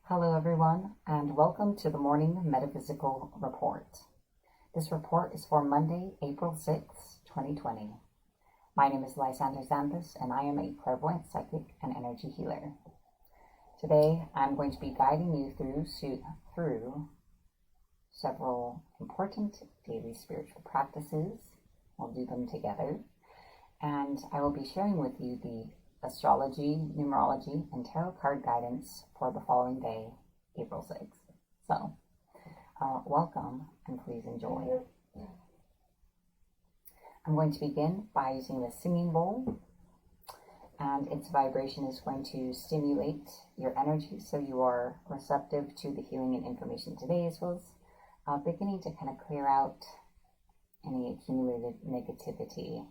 Hello everyone, and welcome to the Morning Metaphysical Report. This report is for Monday, April 6th, 2020. My name is Lysander Xanthus, and I am a clairvoyant psychic and energy healer. Today, I'm going to be guiding you through several important daily spiritual practices. We'll do them together, and I will be sharing with you the Astrology, Numerology, and Tarot card guidance for the following day, April 6th. So, welcome and please enjoy. I'm going to begin by using the singing bowl, and its vibration is going to stimulate your energy so you are receptive to the healing and information today, as well as beginning to kind of clear out any accumulated negativity.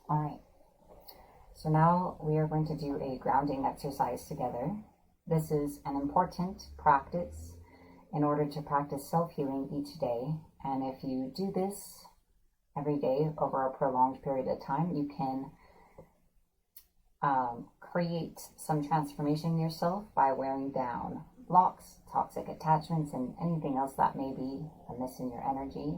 All right, so now we are going to do a grounding exercise together. This is an important practice in order to practice self-healing each day. And if you do this every day over a prolonged period of time, you can create some transformation in yourself by wearing down blocks, toxic attachments, and anything else that may be amiss in your energy.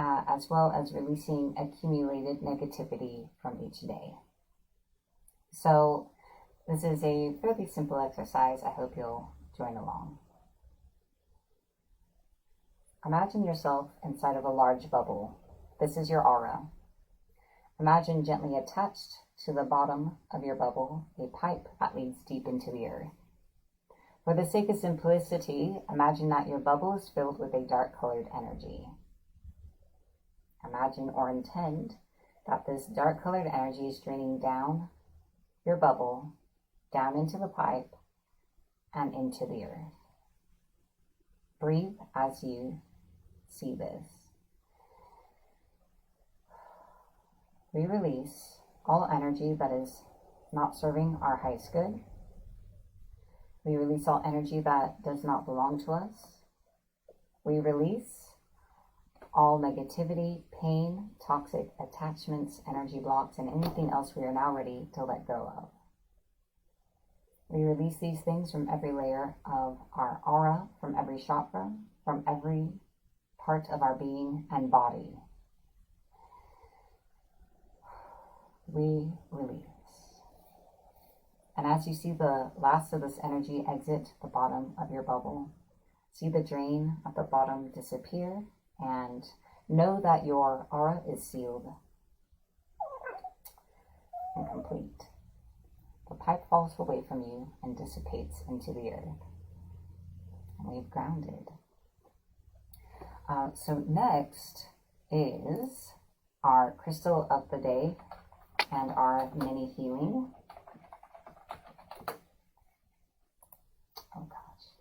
As well as releasing accumulated negativity from each day. So this is a fairly simple exercise. I hope you'll join along. Imagine yourself inside of a large bubble. This is your aura. Imagine gently attached to the bottom of your bubble a pipe that leads deep into the earth. For the sake of simplicity, imagine that your bubble is filled with a dark-colored energy. Imagine or intend that this dark-colored energy is draining down your bubble, down into the pipe, and into the earth. Breathe as you see this. We release all energy that is not serving our highest good. We release all energy that does not belong to us. We release all negativity, pain, toxic attachments, energy blocks, and anything else we are now ready to let go of. We release these things from every layer of our aura, from every chakra, from every part of our being and body. We release. And as you see the last of this energy exit the bottom of your bubble, see the drain at the bottom disappear, and know that your aura is sealed and complete. The pipe falls away from you and dissipates into the earth. And we've grounded. So next is our crystal of the day and our mini healing. Oh gosh.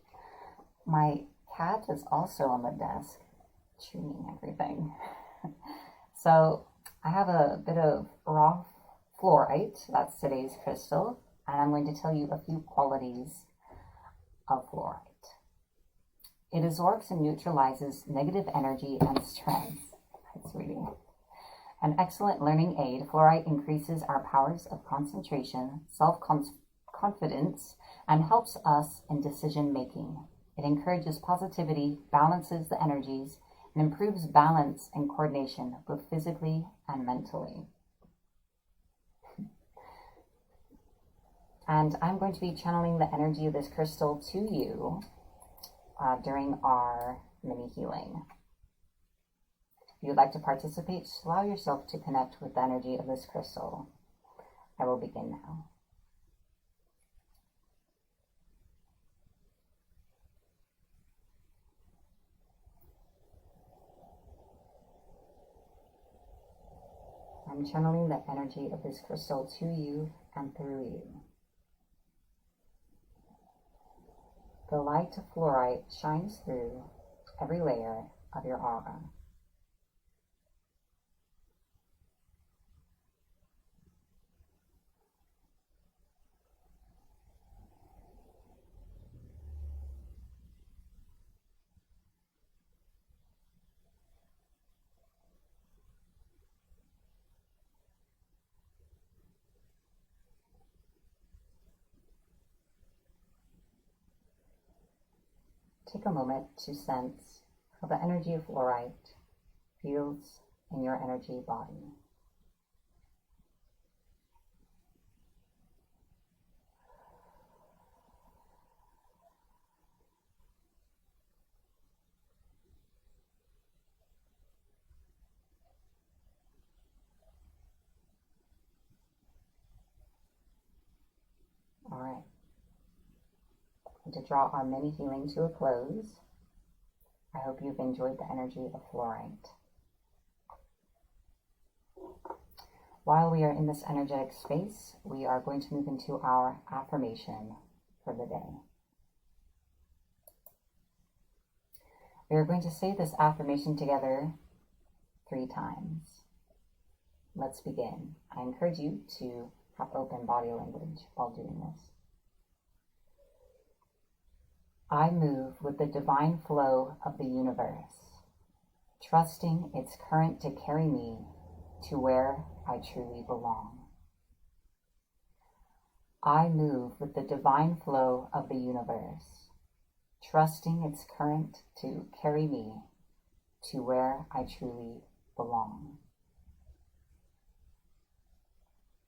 My cat is also on the desk, chewing everything. So I have a bit of raw fluorite, that's today's crystal, and I'm going to tell you a few qualities of fluorite. It absorbs and neutralizes negative energy and stress. It's reading. An excellent learning aid, fluorite increases our powers of concentration, self-confidence, and helps us in decision making. It encourages positivity, balances the energies, and improves balance and coordination, both physically and mentally. And I'm going to be channeling the energy of this crystal to you during our mini healing. If you'd like to participate, just allow yourself to connect with the energy of this crystal. I will begin now. I'm channeling the energy of this crystal to you and through you. The light of fluorite shines through every layer of your aura. Take a moment to sense how the energy of fluorite feels in your energy body. All right. To draw our mini healing to a close, I hope you've enjoyed the energy of fluorite. While we are in this energetic space, we are going to move into our affirmation for the day. We are going to say this affirmation together 3 times. Let's begin. I encourage you to have open body language while doing this. I move with the divine flow of the universe, trusting its current to carry me to where I truly belong. I move with the divine flow of the universe, trusting its current to carry me to where I truly belong.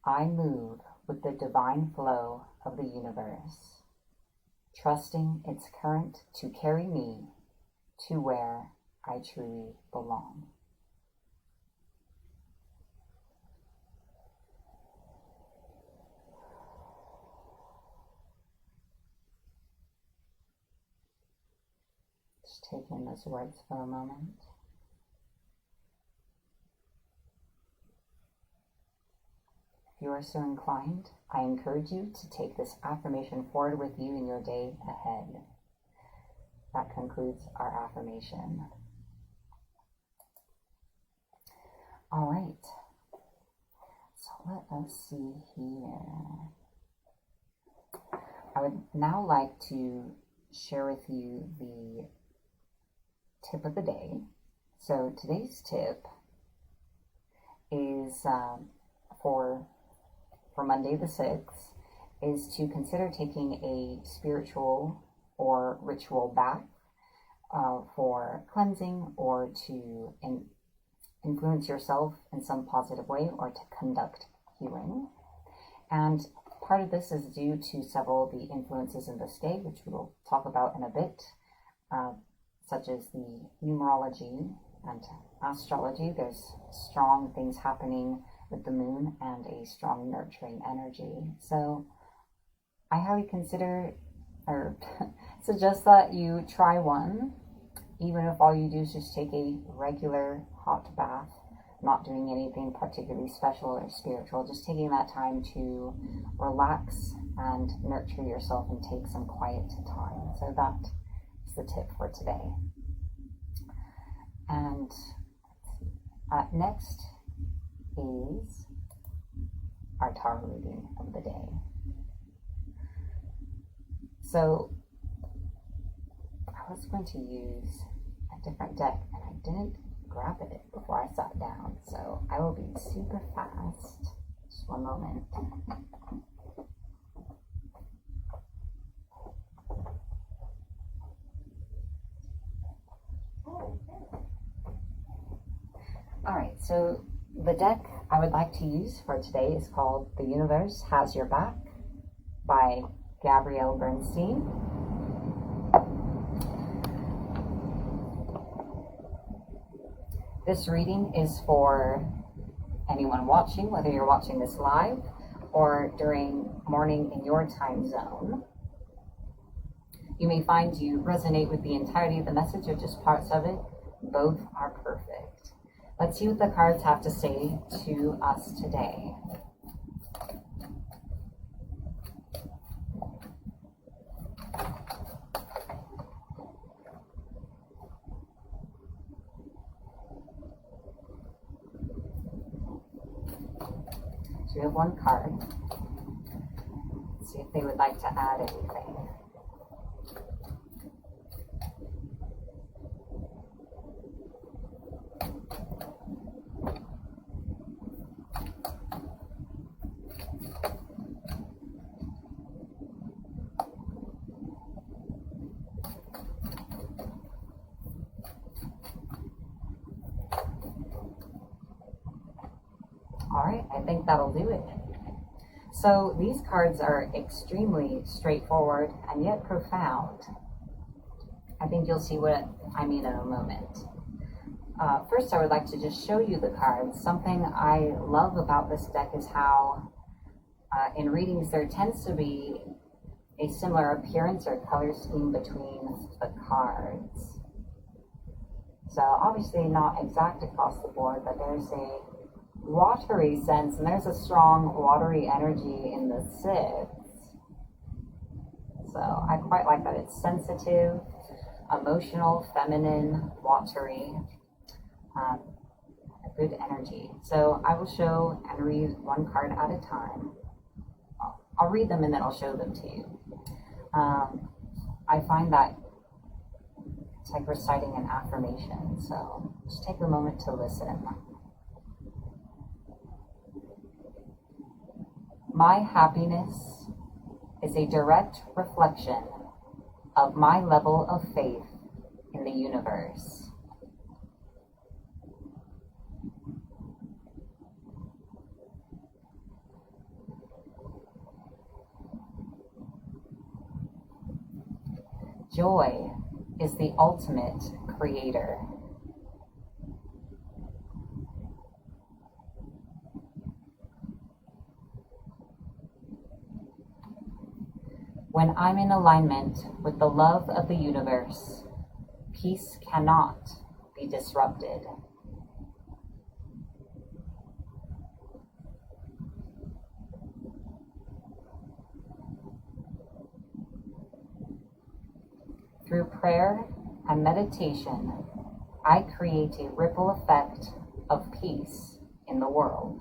I move with the divine flow of the universe, trusting its current to carry me to where I truly belong. Just take in those words for a moment. If you are so inclined, I encourage you to take this affirmation forward with you in your day ahead. That concludes our affirmation. All right. So let us see here. I would now like to share with you the tip of the day. So today's tip is for Monday the 6th, is to consider taking a spiritual or ritual bath for cleansing or to influence yourself in some positive way or to conduct healing. And part of this is due to several of the influences in this day, which we will talk about in a bit, such as the numerology and astrology. There's strong things happening with the moon and a strong nurturing energy. So I highly consider or suggest that you try one, even if all you do is just take a regular hot bath, not doing anything particularly special or spiritual, just taking that time to relax and nurture yourself and take some quiet time. So that is the tip for today. And next is our tarot reading of the day. So I was going to use a different deck and I didn't grab it before I sat down, so I will be super fast. Just one moment. Alright, so the deck I would like to use for today is called The Universe Has Your Back by Gabrielle Bernstein. This reading is for anyone watching, whether you're watching this live or during morning in your time zone. You may find you resonate with the entirety of the message or just parts of it. Both are perfect. Let's see what the cards have to say to us today. So we have one card. Let's see if they would like to add anything. All right, I think that'll do it. So these cards are extremely straightforward and yet profound. I think you'll see what I mean in a moment. First, I would like to just show you the cards. Something I love about this deck is how in readings there tends to be a similar appearance or color scheme between the cards. So obviously not exact across the board, but there's a watery sense, and there's a strong watery energy in the six. So I quite like that. It's sensitive, emotional, feminine, watery, a good energy. So I will show and read one card at a time. I'll read them and then I'll show them to you. I find that it's like reciting an affirmation. So just take a moment to listen. My happiness is a direct reflection of my level of faith in the universe. Joy is the ultimate creator. When I'm in alignment with the love of the universe, peace cannot be disrupted. Through prayer and meditation, I create a ripple effect of peace in the world.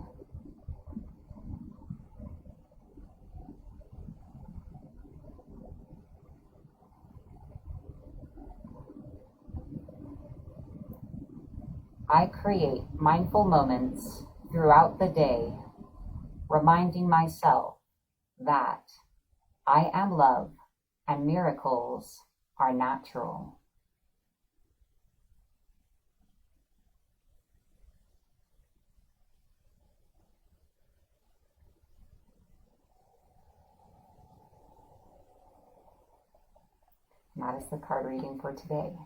I create mindful moments throughout the day, reminding myself that I am love and miracles are natural. And that is the card reading for today.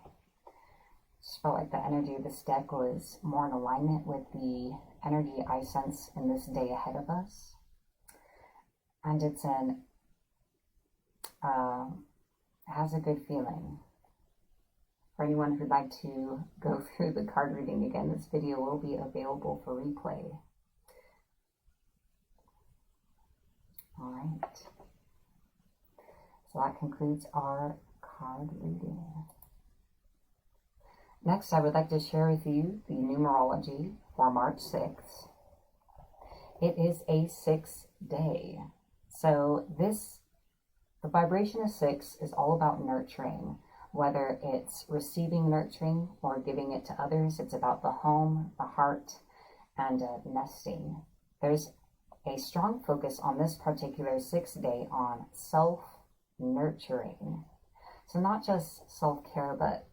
Just felt like the energy of this deck was more in alignment with the energy I sense in this day ahead of us. And it's has a good feeling. For anyone who'd like to go through the card reading again, this video will be available for replay. All right. So that concludes our card reading. Next, I would like to share with you the numerology for March 6th. It is a 6th day. So the vibration of 6 is all about nurturing, whether it's receiving nurturing or giving it to others. It's about the home, the heart, and nesting. There's a strong focus on this particular 6th day on self-nurturing. So not just self-care, but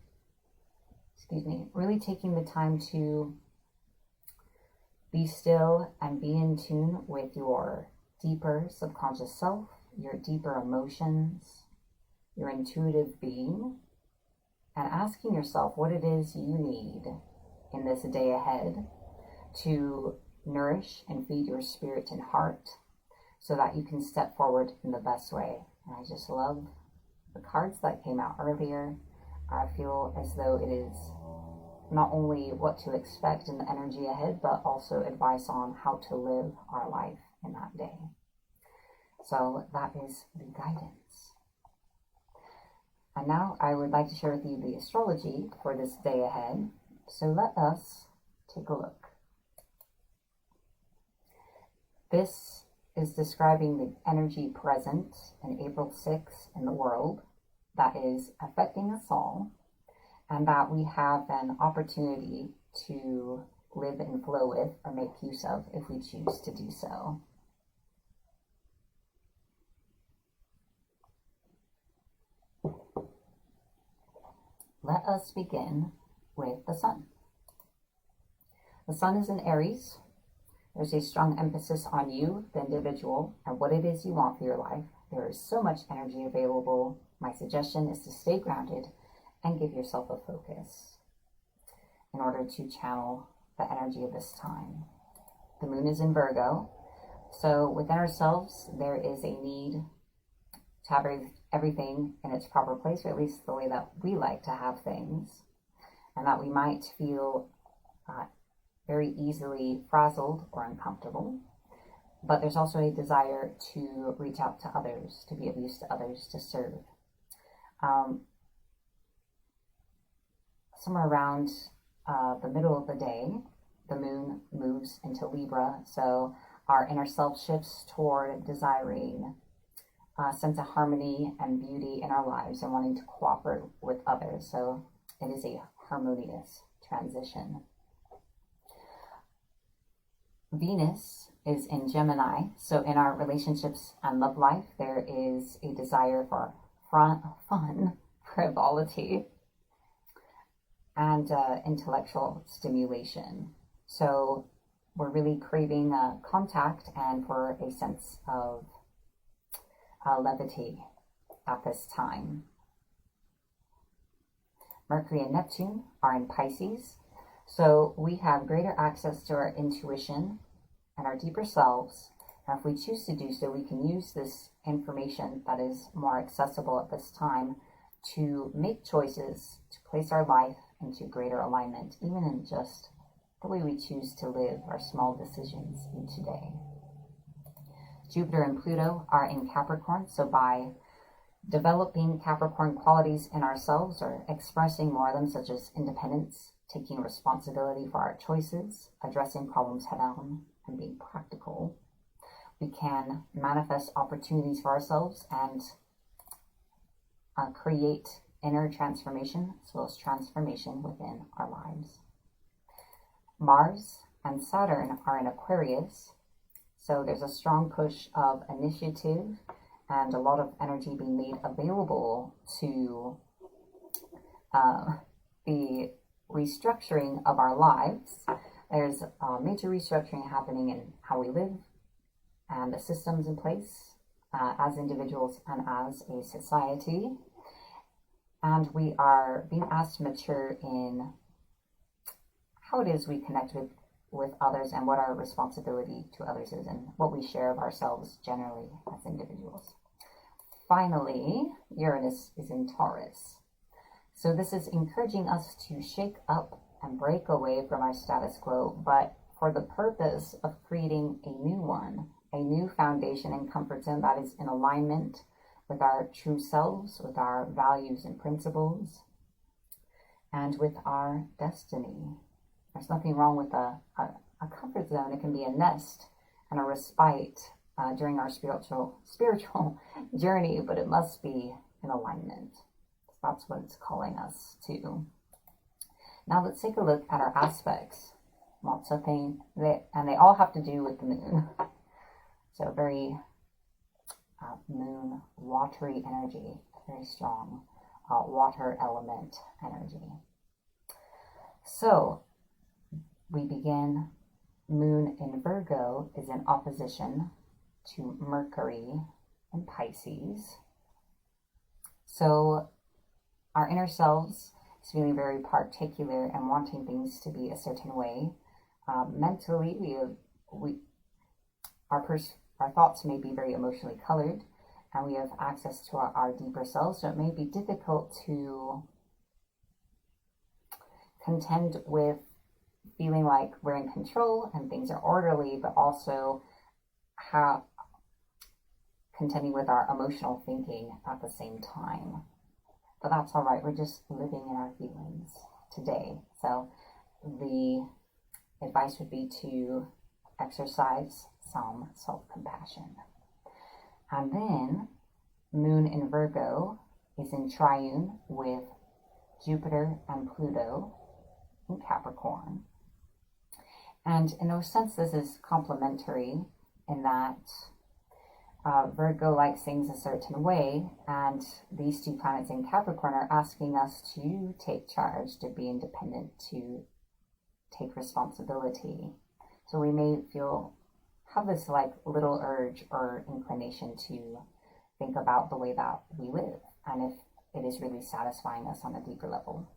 really taking the time to be still and be in tune with your deeper subconscious self, your deeper emotions, your intuitive being, and asking yourself what it is you need in this day ahead to nourish and feed your spirit and heart so that you can step forward in the best way. And I just love the cards that came out earlier. I feel as though it is not only what to expect in the energy ahead, but also advice on how to live our life in that day. So that is the guidance. And now I would like to share with you the astrology for this day ahead. So let us take a look. This is describing the energy present in April 6th in the world that is affecting us all, and that we have an opportunity to live and flow with or make use of if we choose to do so. Let us begin with the sun. The sun is in Aries. There's a strong emphasis on you, the individual, and what it is you want for your life. There is so much energy available. My suggestion is to stay grounded and give yourself a focus in order to channel the energy of this time. The moon is in Virgo. So within ourselves, there is a need to have everything in its proper place, or at least the way that we like to have things, and that we might feel very easily frazzled or uncomfortable. But there's also a desire to reach out to others, to be of use to others, to serve. Somewhere around the middle of the day, the moon moves into Libra, so our inner self shifts toward desiring a sense of harmony and beauty in our lives and wanting to cooperate with others. So it is a harmonious transition. Venus is in Gemini, so in our relationships and love life, there is a desire for fun, frivolity, and intellectual stimulation. So we're really craving contact and for a sense of levity at this time. Mercury and Neptune are in Pisces, so we have greater access to our intuition and our deeper selves. And if we choose to do so, we can use this information that is more accessible at this time to make choices, to place our life into greater alignment, even in just the way we choose to live our small decisions each day. Jupiter and Pluto are in Capricorn, so by developing Capricorn qualities in ourselves or expressing more of them, such as independence, taking responsibility for our choices, addressing problems head on, and being practical, we can manifest opportunities for ourselves and create inner transformation as well as transformation within our lives. Mars and Saturn are in Aquarius, so there's a strong push of initiative and a lot of energy being made available to the restructuring of our lives. There's a major restructuring happening in how we live and the systems in place as individuals and as a society. And we are being asked to mature in how it is we connect with others and what our responsibility to others is and what we share of ourselves generally as individuals. Finally, Uranus is in Taurus. So this is encouraging us to shake up and break away from our status quo, but for the purpose of creating a new one, a new foundation and comfort zone that is in alignment with our true selves, with our values and principles, and with our destiny. There's nothing wrong with a comfort zone. It can be a nest and a respite during our spiritual journey, but it must be in alignment. That's what it's calling us to. Now let's take a look at our aspects. Lots of things, and they all have to do with the moon. So very moon, watery energy, very strong water element energy. So we begin, moon in Virgo is in opposition to Mercury in Pisces. So our inner selves is feeling very particular and wanting things to be a certain way. Mentally, our thoughts may be very emotionally colored, and we have access to our deeper selves, so it may be difficult to contend with feeling like we're in control and things are orderly, but also contending with our emotional thinking at the same time. But that's all right. We're just living in our feelings today. So the advice would be to exercise some self-compassion. And then Moon in Virgo is in triune with Jupiter and Pluto in Capricorn. And in a sense, this is complementary in that Virgo likes things a certain way, and these two planets in Capricorn are asking us to take charge, to be independent, to take responsibility. So we may have this like little urge or inclination to think about the way that we live, and if it is really satisfying us on a deeper level.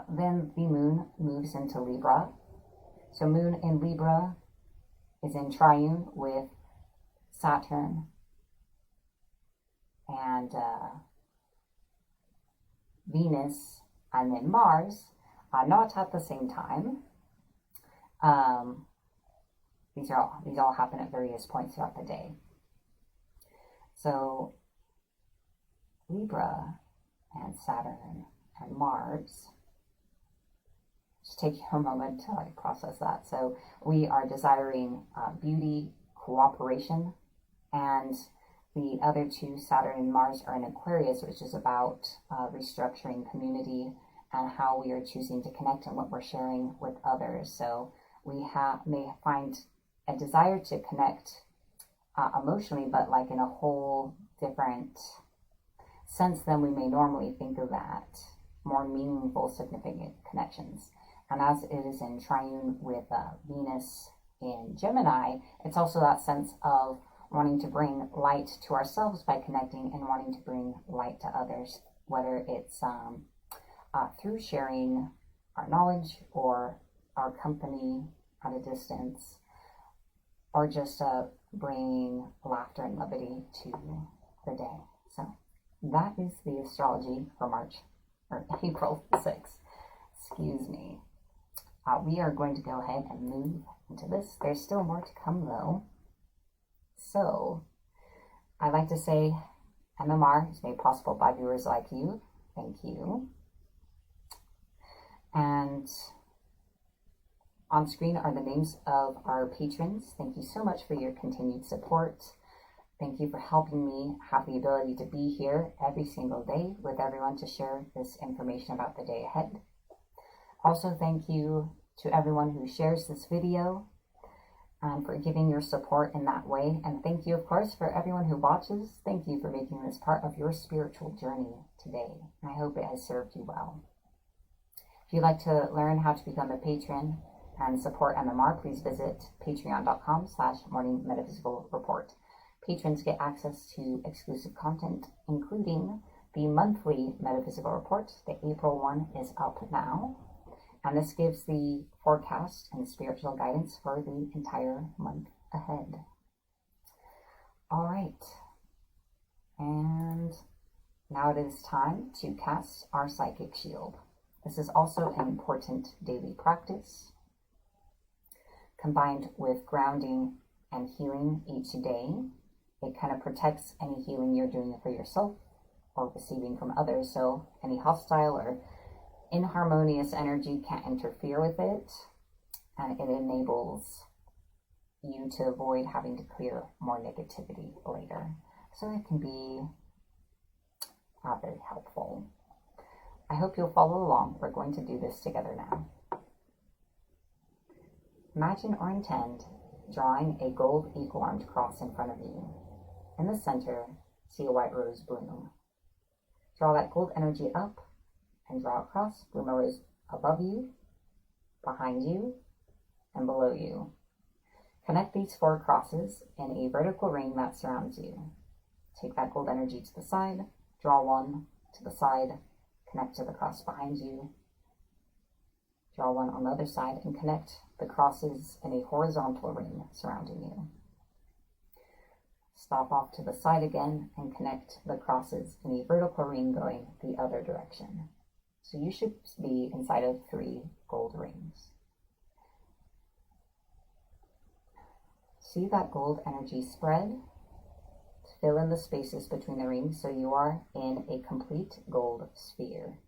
Then the moon moves into Libra. So moon in Libra is in triune with Saturn and Venus, and then Mars, not at the same time. These all happen at various points throughout the day. So Libra and Saturn and Mars. Just take a moment to process that. So we are desiring beauty, cooperation, and the other two, Saturn and Mars, are in Aquarius, which is about restructuring community and how we are choosing to connect and what we're sharing with others. So we may find a desire to connect emotionally, but like in a whole different sense than we may normally think of that, more meaningful, significant connections. And as it is in triune with Venus in Gemini, it's also that sense of wanting to bring light to ourselves by connecting and wanting to bring light to others, whether it's through sharing our knowledge or our company at a distance, or just bringing laughter and levity to the day. So that is the astrology for April 6th. Excuse me. We are going to go ahead and move into this. There's still more to come though. So I like to say MMR is made possible by viewers like you. Thank you. And on screen are the names of our patrons. Thank you so much for your continued support. Thank you for helping me have the ability to be here every single day with everyone to share this information about the day ahead. Also, thank you to everyone who shares this video and for giving your support in that way. And thank you, of course, for everyone who watches. Thank you for making this part of your spiritual journey today. I hope it has served you well. If you'd like to learn how to become a patron and support MMR, please visit patreon.com/Morning Metaphysical Report. Patrons get access to exclusive content, including the monthly Metaphysical Report. The April one is up now. And this gives the forecast and spiritual guidance for the entire month ahead. All right. And now it is time to cast our psychic shield. This is also an important daily practice, combined with grounding and healing each day. It kind of protects any healing you're doing for yourself or receiving from others. So any hostile or inharmonious energy can't interfere with it, and it enables you to avoid having to clear more negativity later. So it can be very helpful. I hope you'll follow along. We're going to do this together now. Imagine or intend drawing a gold eagle-armed cross in front of you. In the center, see a white rose bloom. Draw that gold energy up and draw across, bloom a rose above you, behind you, and below you. Connect these 4 crosses in a vertical ring that surrounds you. take that gold energy to the side, draw one to the side, connect to the cross behind you, draw one on the other side, and connect the crosses in a horizontal ring surrounding you. Stop off to the side again and connect the crosses in a vertical ring going the other direction. So you should be inside of 3 gold rings. See that gold energy spread to fill in the spaces between the rings so you are in a complete gold sphere.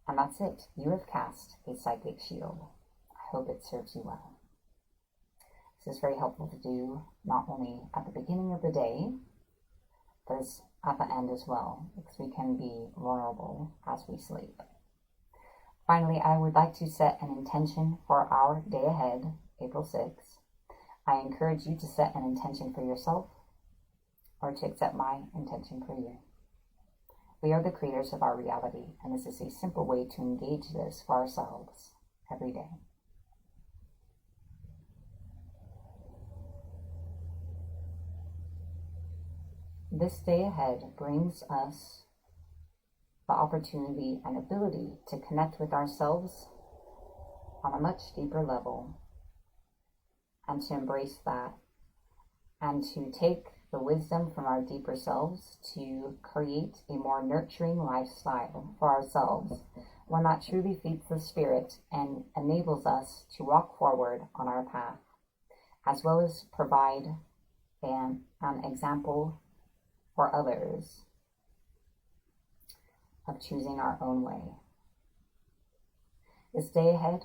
And that's it. You have cast a psychic shield. I hope it serves you well. This is very helpful to do not only at the beginning of the day, but at the end as well, because we can be vulnerable as we sleep. Finally, I would like to set an intention for our day ahead, April 6th. I encourage you to set an intention for yourself or to accept my intention for you. We are the creators of our reality, and this is a simple way to engage this for ourselves every day. This day ahead brings us the opportunity and ability to connect with ourselves on a much deeper level and to embrace that and to take the wisdom from our deeper selves to create a more nurturing lifestyle for ourselves, one that truly feeds the spirit and enables us to walk forward on our path, as well as provide an example for others of choosing our own way. This day ahead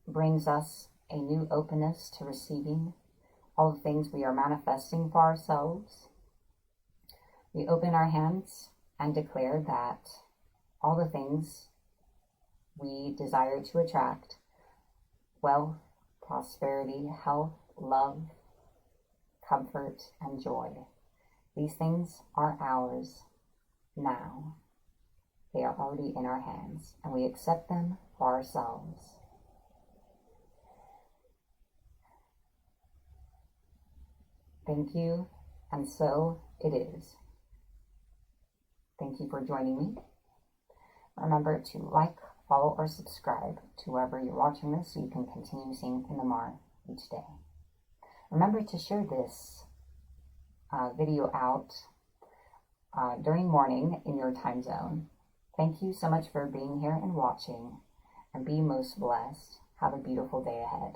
brings us a new openness to receiving all the things we are manifesting for ourselves. We open our hands and declare that all the things we desire to attract, wealth, prosperity, health, love, comfort, and joy, these things are ours now. They are already in our hands, and we accept them for ourselves. Thank you, and so it is. Thank you for joining me. Remember to like, follow, or subscribe to wherever you're watching this so you can continue seeing in the Mar each day. Remember to share this video out during morning in your time zone. Thank you so much for being here and watching, and be most blessed. Have a beautiful day ahead.